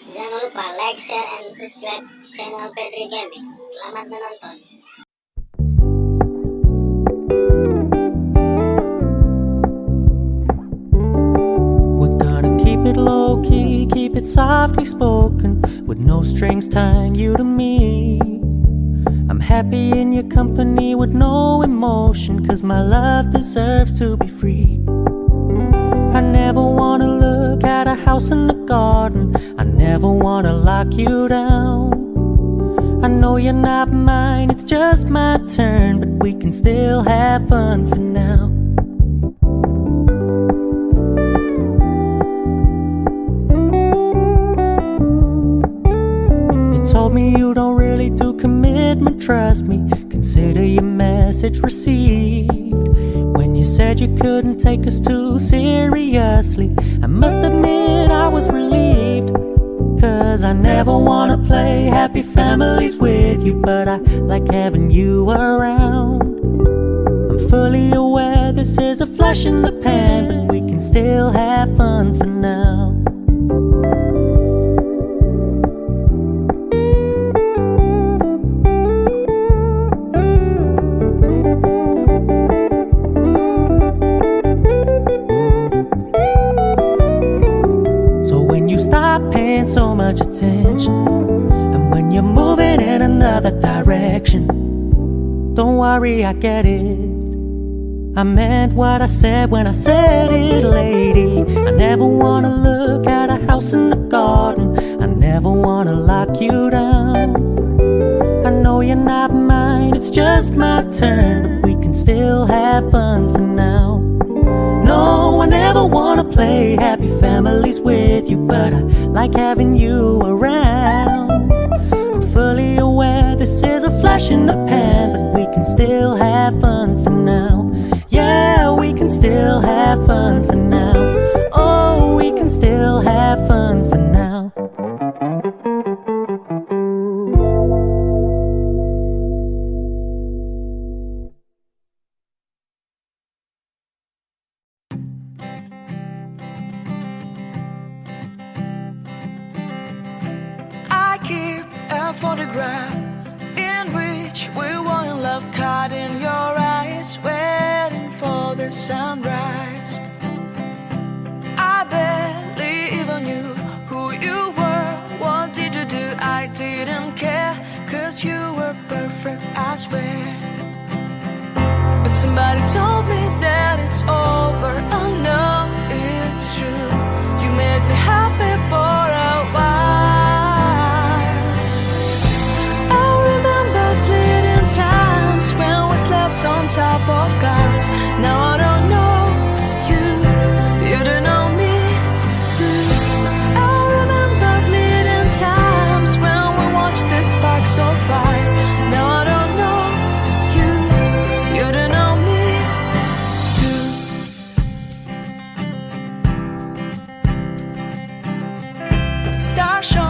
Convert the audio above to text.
Jangan lupa like, share, and subscribe channel Pedri Gaming. Selamat menonton. We're gonna keep it low-key, keep it softly spoken, with no strings tying you to me. I'm happy in your company with no emotion, 'cause my love deserves to be free. I never wanna look at a house in the garden, I never wanna lock you down. I know you're not mine, it's just my turn, but we can still have fun for now. You told me you don't really do commitment, trust me, consider your message received. When you said you couldn't take us too seriously, I must admit I was relieved. 'Cause I never wanna play happy families with you, but I like having you around. I'm fully aware this is a flash in the pan, but we can still have fun for now. Stop paying so much attention, and when you're moving in another direction, don't worry, I get it. I meant what I said when I said it, lady. I never wanna look at a house in the garden, I never wanna lock you down. I know you're not mine, it's just my turn, but we can still have fun for now. No, I never wanna play happy families with you, but I like having you around. I'm fully aware this is a flash in the pan, but we can still have fun for now. Yeah, we can still have fun for now. Oh, we can still have fun for now. Keep a photograph in which we were in love, caught in your eyes, waiting for the sunrise. I barely even knew who you were. What did you do? I didn't care, 'cause you were perfect, I swear. But somebody told me that it's over. I know it's true. You made me happy for a while. Times when we slept on top of cars. Now I don't know you, you don't know me too. I remember fleeting times when we watched the sparks so fire. Now I don't know you, you don't know me too. Stars show